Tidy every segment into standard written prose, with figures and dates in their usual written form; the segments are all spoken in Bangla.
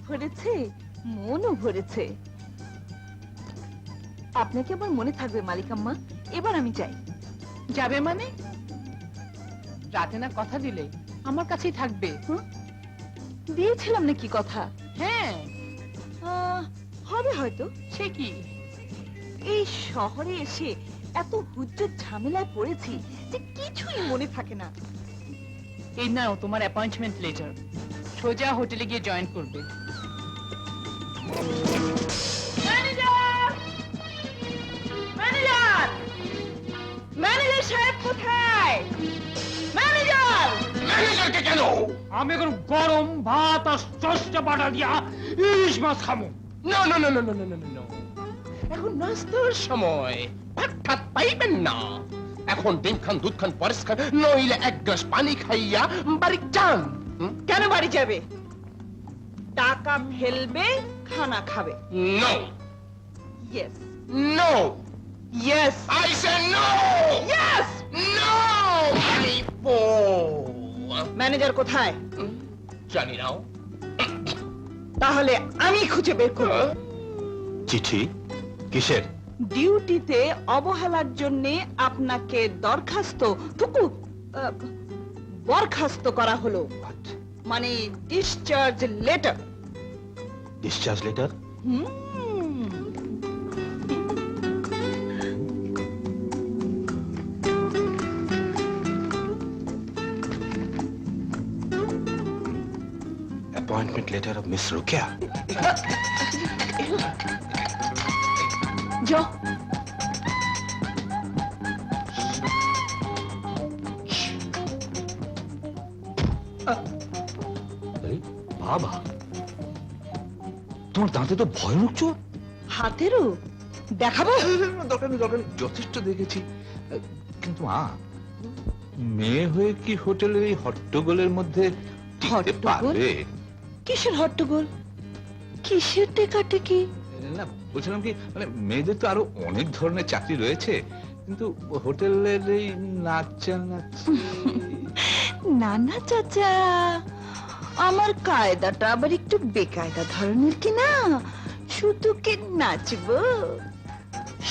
ভরেছে, মনও ভরেছে। আপনাকে আমার মনে থাকবে মালিকাম্মা। এবার আমি যাই। যাবে মানে? রাতে না কথা দিলে আমার কাছেই থাকবে। দিয়েছিলাম নাকি কথা? হ্যাঁ। হবে হয়তো। সে কি? এই শহরে এসে এত হুজ্জত ঝামেলায় পড়েছি যে কিছুই মনে থাকে না। এই নাও তোমার অ্যাপয়েন্টমেন্ট লেটার। সোজা হোটেলে গিয়ে জয়েন করবে। ম্যানেজার! ম্যানেজার! ম্যানেজার সাহেব কোথায়? ম্যানেজার! ম্যানেজারকে কেন? আমি এখন গরম ভাত আর সস্তা বাটা দিয়া ইলিশ মাছ খামো। না না না না না না না না, না। এখন নাস্তার সময় ভাত ঠাত পাইবেন না। এখন ডিম খান, দুধ খান, পরেশ খান, নইলে এক গ্লাস পানি খাইয়া বাড়ি যান। কেন বাড়ি যাবে? টাকা ফেলবে, খানা খাবে। No yes no yes I say no yes. No I পো ম্যানেজার কোথায়? জানি না। তাহলে আমি খুঁজে বের করব। চিঠি কিসের? ডিউটিতে অবহেলার জন্য আপনাকে বরখাস্ত করা হলো। মানে discharge letter. Discharge letter? Appointment letter of Miss Rukia. যাও। বাবা, তোমার দাঁতে তো ভয়ানক চোট। হাতেরও দেখাবো? দরকার নেই, দরকার নেই, যথেষ্ট দেখেছি। কিন্তু মা, মেয়ে হয়ে কি হোটেলের এই হট্টগোলের মধ্যে টিকতে হট্টগোল? পারবে? কিসের হট্টগোল? কিসের টেকাটেকি? না, বলছিলাম কি, মানে মেয়েদের তো আরো অনেক ধরনের চাকরি রয়েছে, কিন্তু হোটেলের এই নাচা নাচি। না না চাচা, আমার কায়দাটা আবার একটু বেকায়দা ধরনের কি না। শুধু কে নাচবো,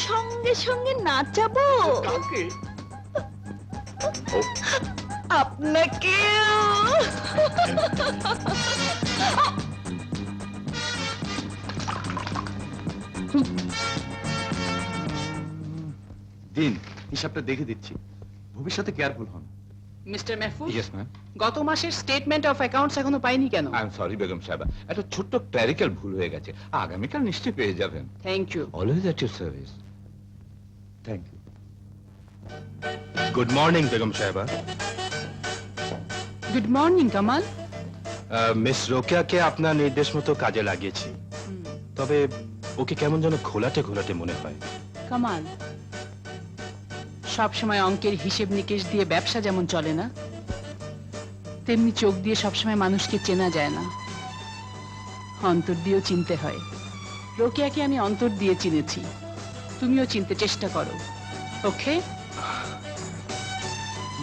সঙ্গে সঙ্গে নাচাবো কাকে? ও, আপনাকে। দিন, হিসাবটা দেখে দিচ্ছি, ভবিষ্যতে কেয়ারফুল হন। Mister Mahfuz, yes ma'am. গত মাসের স্টেটমেন্ট অফ অ্যাকাউন্টস এখনো পাইনি কেন? আই এম সরি বেগম সাহেবা, একটা ছোট্ট ক্ল্যারিক্যাল ভুল হয়ে গেছে, আগামীকাল নিশ্চয়ই পেয়ে যাবেন। Thank you. Always at your service. Thank you. Good morning বেগম সাহেবা। Good morning Kamal. মিস রোকেয়াকে আপনার নির্দেশ মতো কাজে লাগিয়েছি, তবে ওকে কেমন যেন ঘোলাটে ঘোলাটে মনে হয়। কামাল, সব সময় অঙ্কের হিসেব নিকেশ দিয়ে ব্যবসা যেমন চলে না, তেমনি চোখ দিয়ে সবসময় মানুষকে চেনা যায় না, অন্তর দিয়েও চিনতে হয়। রোকেয়াকে আমি অন্তর দিয়ে চিনেছি, তুমিও চিনতে চেষ্টা করো। ওকে?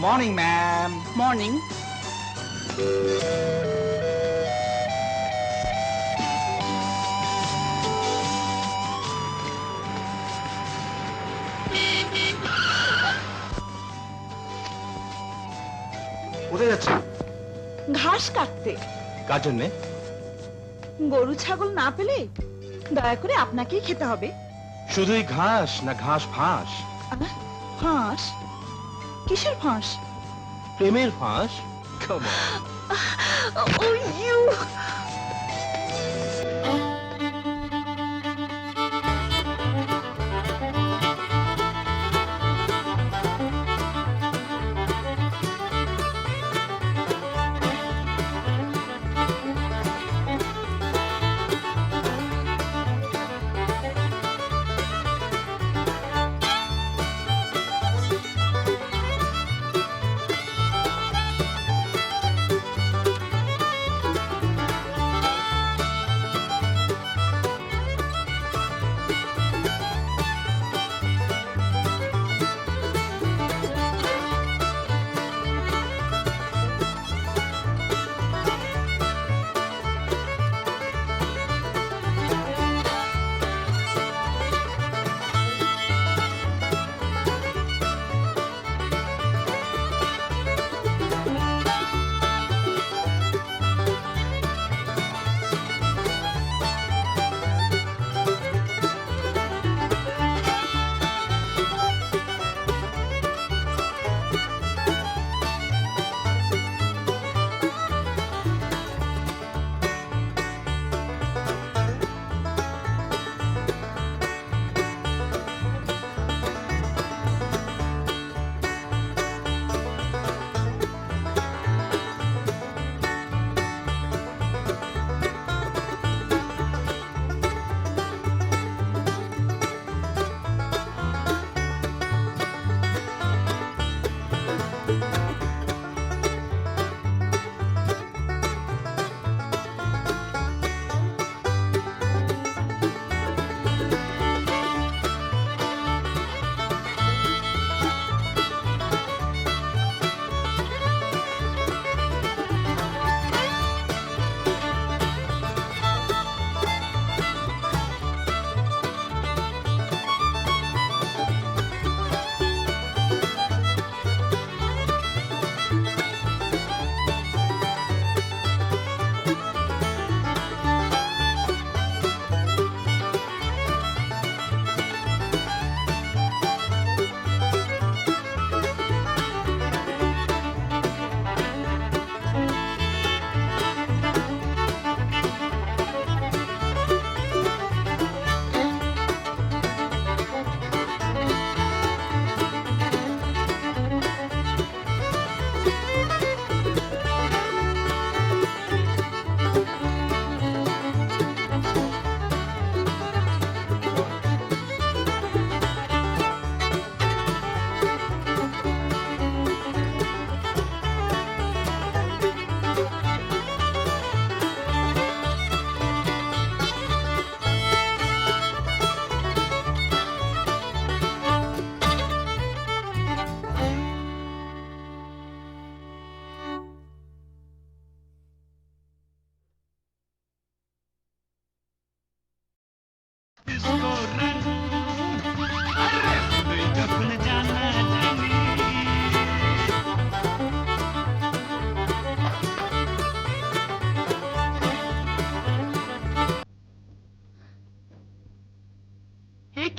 Morning ma'am. মর্নিং। কোথায় যাচ্ছে? ঘাস কাটতে। কার জন্যে? গরু ছাগল না পেলে দয়া করে আপনাকেই খেতে হবে। শুধুই ঘাস না ঘাস ফাঁস? ফাঁস? কিসের ফাঁস? প্রেমের ফাঁস। Come on. Oh you.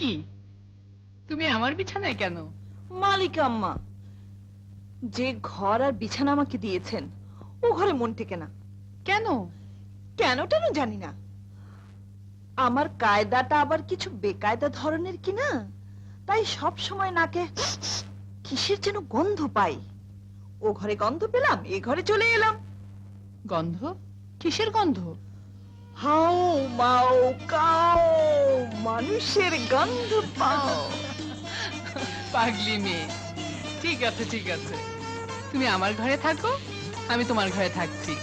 কি তুমি আমার বিছানায় কেন? মালিক আম্মা, যে ঘর আর বিছানা আমাকে দিয়েছেন ও ঘরে মন টেকে না। কেন? কেন টেন জানি না। আমার কায়দাটা আবার কিছু বেকায়দা ধরনের কিনা, তাই সব সময় নাকে কিসের যেন গন্ধ পাই। ও ঘরে গন্ধ পেলাম, এ ঘরে চলে এলাম। গন্ধ? কিসের গন্ধ? হাও মাও কাও, মানুষের গন্ধ পাও। পাগলি মেয়ে। ঠিক আছে ঠিক আছে, তুমি আমার ঘরে থাকো, আমি তোমার ঘরে থাকছি।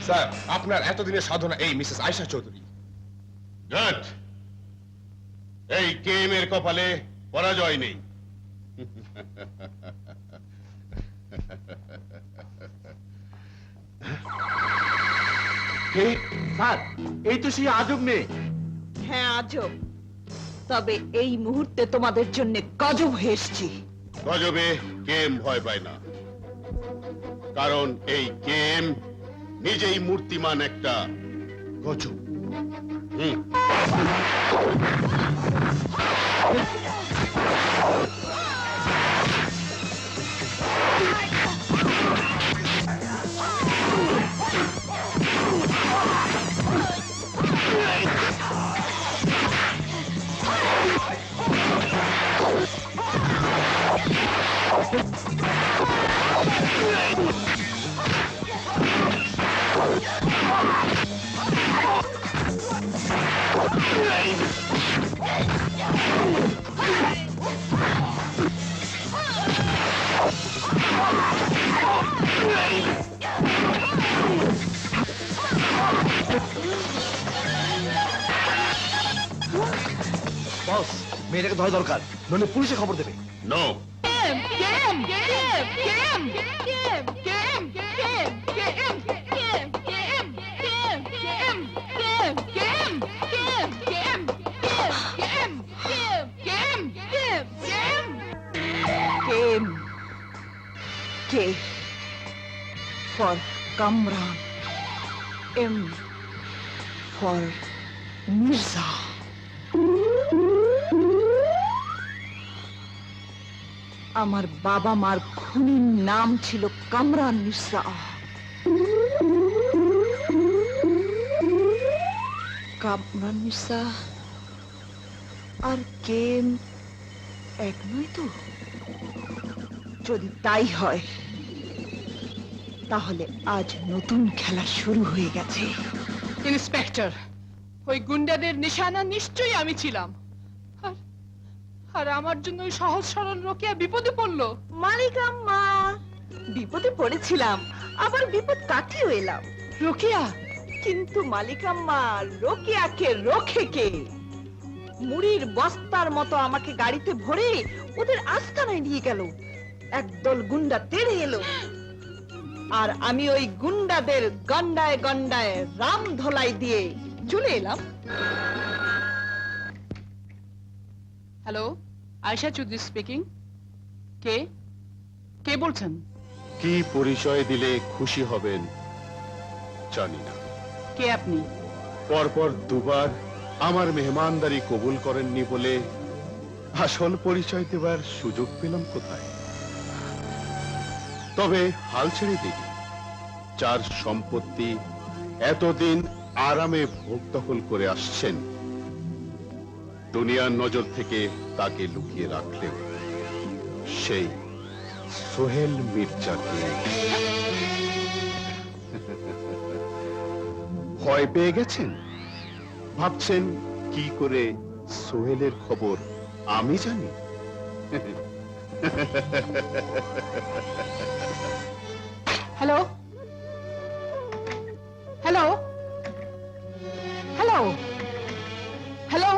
স্যার, আপনার এতদিনের সাধনা এই মিসেস আয়েশা চৌধুরী। গুড। এই গেমের কপালে পরাজয় নেই। কে? স্যার, এই তো সেই আজব মেয়ে। হ্যাঁ আজব, তবে এই মুহূর্তে তোমাদের জন্য গজব হয়ে এসছি। গজবে গেম ভয় পায় না, কারণ এই গেম নিজেই মূর্তিমান একটা গজব। হুম। বস, মেয়েটাকে ধরা দরকার, নইলে পুলিশে খবর দেবে। No. Game. K for Kamran. M for Mirza. আমার বাবা মার খুনির নাম ছিল কামরান মির্জা। কামরান মির্জা আর গেম এক নয় তো? যদি তাই হয় তাহলে আজ নতুন খেলা শুরু হয়ে গেছে। ইন্সপেক্টর, ওই গুন্ডাদের নিশানা নিশ্চয়ই আমি ছিলাম। আর আমার জন্য ওই সহজ সরল রোকেয়া বিপদে পড়লো। মালিক আম্মা, বিপদে পড়েছিলাম, আবার বিপদ কাটিয়ে এলাম। রোকেয়া? কিন্তু মালিক আম্মা, রোকেয়াকে রোখে কে? মুড়ির বস্তার মতো আমাকে গাড়িতে ভরে ওদের আস্তানায় নিয়ে গেল। একদল গুন্ডা তেড়ে এলো, আর আমি ওই গুন্ডাদের গন্ডায় গন্ডায় রাম ধোলাই দিয়ে চলে এলাম। Hello, Ayesha Chowdhury speaking. কে কে বলছেন? কি পরিচয় দিলে খুশি হবেন জানি না। কে আপনি? পরপর দুবার আমার মেহমানদারি কবুল করেননি বলে আসল পরিচয় দেবার সুযোগ পেলাম কোথায়? তবে হাল ছেড়ে দিই, যার সম্পত্তি এতদিন আরামে ভোগ দখল করে আসছেন, দুনিয়ার নজর থেকে তাকে লুকিয়ে রাখলেও সেই সোহেল মির্জাকে ভয় পেয়ে গেছেন? ভাবছেন কি করে সোহেলের খবর আমি জানি? Hello, hello, hello, hello.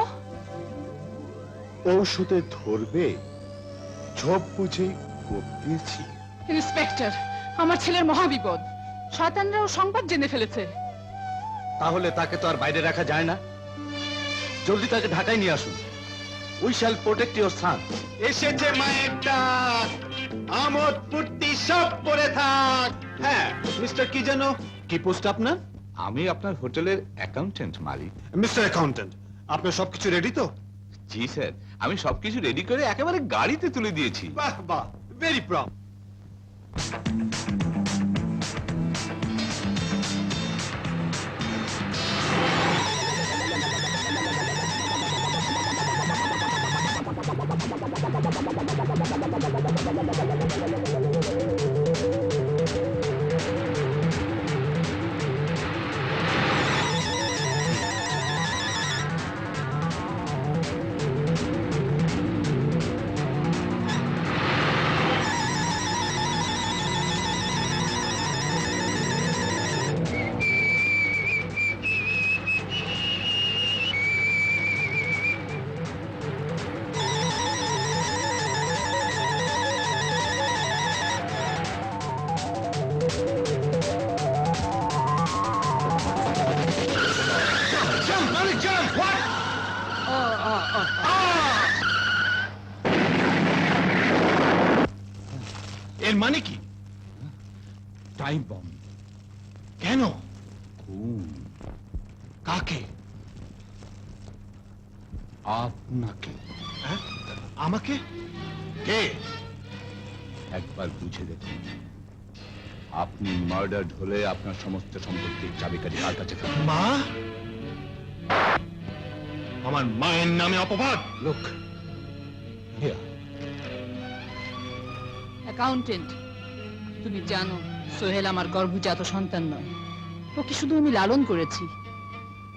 ঔষধে ধরবে ঝোপ বুঝে কোপ দিয়েছি। ইন্সপেক্টর, আমার ছেলের মহাবিপদ। শয়তানরাও সংবাদ জেনে ফেলেছে। তাহলে তাকে তো আর বাইরে রাখা যায় না। জলদি তাকে ঢাকায় নিয়ে আসুন। উই শ্যাল প্রোটেক্ট ইওর সান। এসেছে মায়ের ডাক, আমোদ ফুর্তি সব পড়ে থাক। হ্যাঁ, মিস্টার কি যেন? কি পোস্ট আপনার? আমি আপনার হোটেলের অ্যাকাউন্টেন্ট মালিক। মিস্টার অ্যাকাউন্টেন্ট, আপনার সবকিছু রেডি তো? জি স্যার, আমি সবকিছু রেডি করে একেবারে গাড়িতে তুলে দিয়েছি। বাহ বাহ, ভেরি প্রাউড। এর মানে কি? Time bomb. কেন? খুন। কাকে? আপনাকে। হ্যাঁ? আমাকে? কে? একবার বুঝে দেখুন, আপনি মার্ডার্ড হলে আপনার সমস্ত সম্পত্তির চাবিকাঠি কার কাছে থাকবে? মা? আমার মায়ের নামে অপবাদ। লোক অ্যাকাউন্টেন্ট, তুমি জানো সোহেল আমার গর্ভজাত সন্তান নয়। ওকে শুধু আমি লালন করেছি।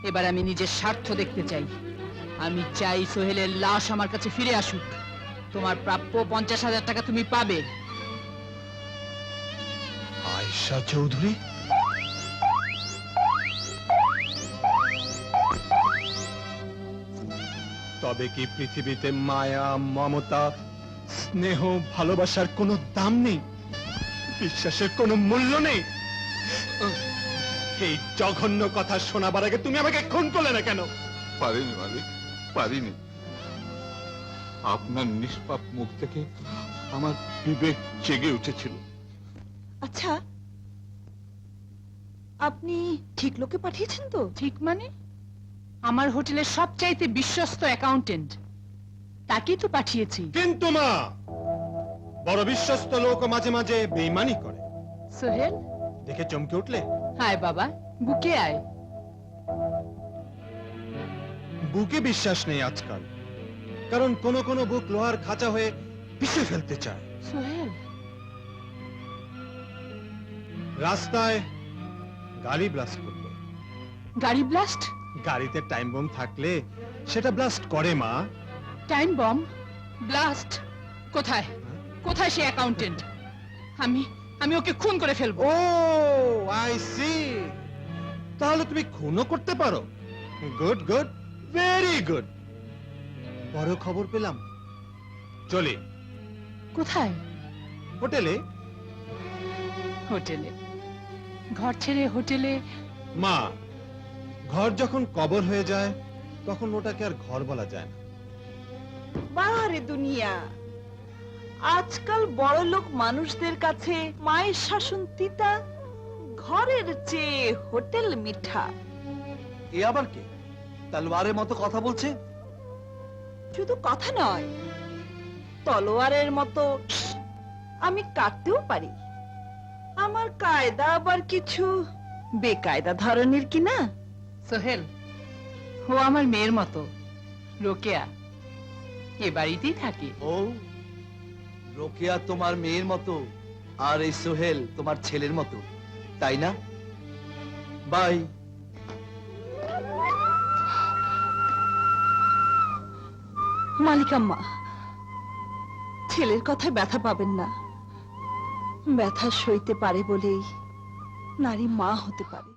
এবার আমি নিজের স্বার্থ দেখতে চাই। আমি চাই সোহেলের লাশ আমার কাছে ফিরে আসুক। তোমার প্রাপ্য 50,000 টাকা তুমি পাবে। আয়েশা চৌধুরী? তবে কি পৃথিবীতে মায়া, মমতা, স্নেহ, ভালোবাসার কোনো দাম নেই? বিশ্বাসের কোনো মূল্য নেই? এই জঘন্য কথা শোনাবার আগে তুমি আমাকে খুন করলে না কেন? পারিনি মালিক, পারিনি। আপনার নিষ্পাপ মুখ থেকে আমার বিবেক জেগে উঠেছিল। আচ্ছা, আপনি ঠিক লোকে পাঠিয়েছেন তো? ঠিক মানে? আমার হোটেলের সবচাইতে বিশ্বস্ত অ্যাকাউন্টেন্ট, তাকেই তো পাঠিয়েছি। কিন্তু মা, বড় বিশ্বস্ত লোক মাঝে মাঝে বেইমানি করে। সোহেল, দেখে চমকে উঠলে? হায় বাবা, বুকে আয়। বুকে বিশ্বাস নেই আজকাল, কারণ কোন কোন বুক লোহার খাঁচা হয়ে পিষে ফেলতে চায়। সোহেল, রাস্তায় গাড়ি ব্লাস্ট করলো। গাড়ি ব্লাস্ট? গাড়িতে টাইম বোম থাকলে সেটা ব্লাস্ট করে মা। Time bomb blast? কোথায়? কোথায় সে অ্যাকাউন্টেন্ট? আমি ওকে খুন করে ফেলবো। ও আই সি, তাহলে তুমি খুনও করতে পারো। Good good, very good. বড় খবর পেলাম, চলে। কোথায়? হোটেলে। হোটেলে? ঘর ছেড়ে হোটেলে? মা, ঘর যখন কবর হয়ে যায় তখন ওটাকে আর ঘর বলা যায় না। বারে দুনিয়া, আজকাল বড় লোক মানুষদের কাছে মায়ের শাসন তিতা, ঘরের চেয়ে হোটেল মিঠা। এ আবার কে তলোয়ারের মতো কথা বলছে? শুধু কথা নয়, তলোয়ারের মতো আমি কাটতেও পারি। আমার কায়দা আবার কিছু বেকায়দা ধরনের কিনা। সোহেল, ও আমার মেয়ের মতো, রোকেয়া এ বাড়িতেই থাকে। ও, রোকেয়া তোমার মেয়ের মতো আর এই সোহেল তোমার ছেলের মতো, তাই না? বাই। মালিকাম্মা, ছেলের কথায় ব্যথা পাবেন না। ব্যথা সইতে পারে বলেই নারী মা হতে পারে।